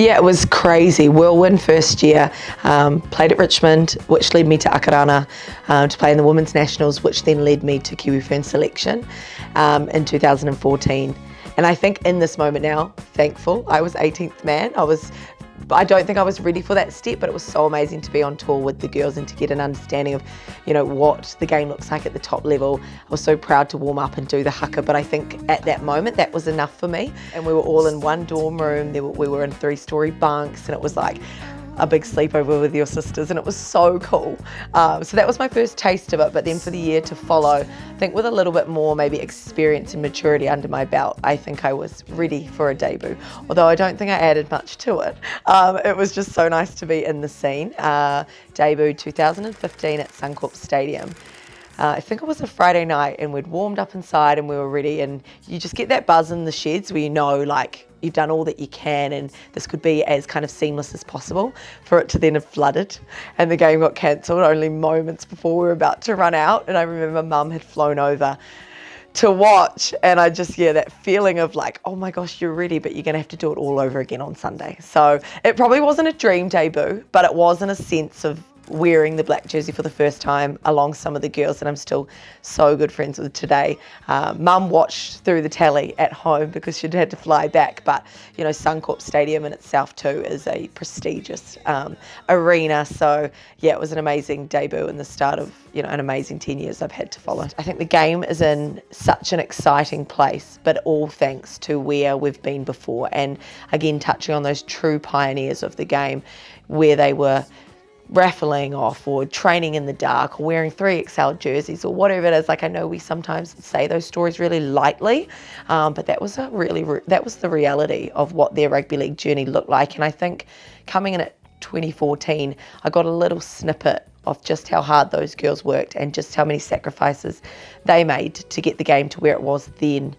Yeah, it was crazy. Whirlwind first year. Played at Richmond, which led me to Akarana to play in the Women's Nationals, which then led me to Kiwi Ferns selection in 2014. And I think in this moment now, thankful, I was 18th man. I don't think I was ready for that step, but it was so amazing to be on tour with the girls and to get an understanding of, what the game looks like at the top level. I was so proud to warm up and do the haka, but I think at that moment that was enough for me. And we were all in one dorm room. We were in 3-story bunks, and it was like a big sleepover with your sisters, and it was so cool. So that was my first taste of it, but then for the year to follow, I think with a little bit more maybe experience and maturity under my belt, I think I was ready for a debut, although I don't think I added much to it. It was just so nice to be in the scene. Debut 2015 at Suncorp Stadium. I think it was a Friday night, and we'd warmed up inside and we were ready, and you just get that buzz in the sheds where you've done all that you can and this could be as kind of seamless as possible, for it to then have flooded and the game got cancelled only moments before we were about to run out. And I remember Mum had flown over to watch, and I just, that feeling of like, oh my gosh, you're ready, but you're gonna have to do it all over again on Sunday. So it probably wasn't a dream debut, but it was in a sense of wearing the black jersey for the first time along some of the girls that I'm still so good friends with today. Mum watched through the tally at home because she'd had to fly back, but Suncorp Stadium in itself too is a prestigious arena. So it was an amazing debut and the start of an amazing 10 years I've had to follow. I think the game is in such an exciting place, but all thanks to where we've been before, and again touching on those true pioneers of the game, where they were raffling off or training in the dark or wearing 3XL jerseys or whatever it is. Like, I know we sometimes say those stories really lightly, but that was the reality of what their rugby league journey looked like. And I think coming in at 2014, I got a little snippet of just how hard those girls worked and just how many sacrifices they made to get the game to where it was then,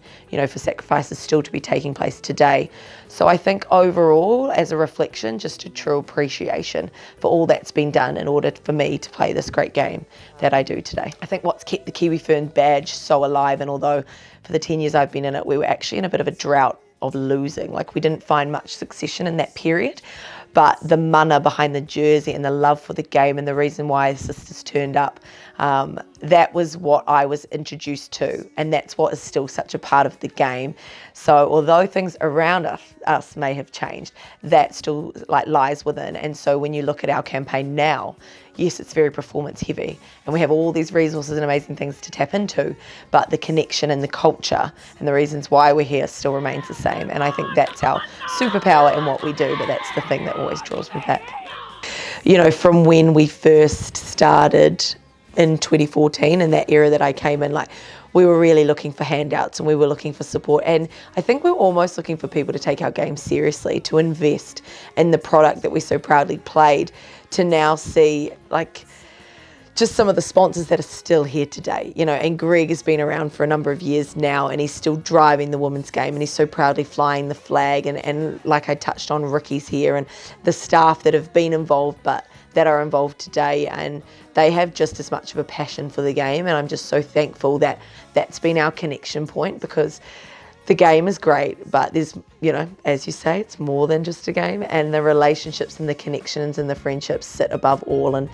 for sacrifices still to be taking place today. So I think overall, as a reflection, just a true appreciation for all that's been done in order for me to play this great game that I do today. I think what's kept the Kiwi Fern badge so alive, and although for the 10 years I've been in it, we were actually in a bit of a drought of losing, like we didn't find much succession in that period, but the mana behind the jersey and the love for the game and the reason why the sisters turned up, that was what I was introduced to, and that's what is still such a part of the game. So although things around us may have changed, that still lies within. And so when you look at our campaign now, yes, it's very performance heavy and we have all these resources and amazing things to tap into, but the connection and the culture and the reasons why we're here still remains the same. And I think that's our superpower in what we do, but that's the thing that always draws me back. From when we first started in 2014, in that era that I came in, we were really looking for handouts and we were looking for support, and I think we were almost looking for people to take our game seriously, to invest in the product that we so proudly played, to now see just some of the sponsors that are still here today, and Greg has been around for a number of years now and he's still driving the women's game and he's so proudly flying the flag, and like I touched on, Ricky's here and the staff that have been involved but that are involved today, and they have just as much of a passion for the game, and I'm just so thankful that that's been our connection point, because the game is great, but there's, as you say, it's more than just a game, and the relationships and the connections and the friendships sit above all. And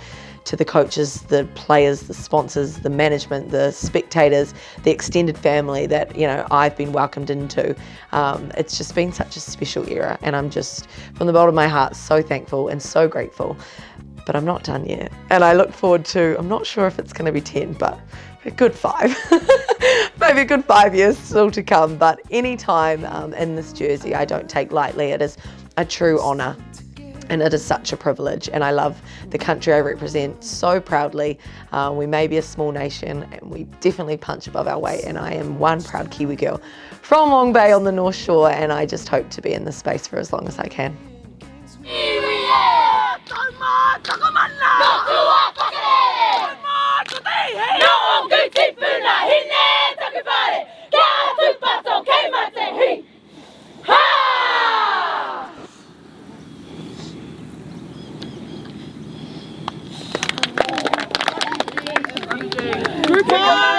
to the coaches, the players, the sponsors, the management, the spectators, the extended family that, I've been welcomed into, it's just been such a special era, and I'm just, from the bottom of my heart, so thankful and so grateful. But I'm not done yet. And I look forward to, I'm not sure if it's going to be 10, but a good 5. Maybe a good 5 years still to come. But any time in this jersey, I don't take lightly. It is a true honour. And it is such a privilege, and I love the country I represent so proudly. We may be a small nation, and we definitely punch above our weight, and I am one proud Kiwi girl from Long Bay on the North Shore, and I just hope to be in this space for as long as I can. Group on!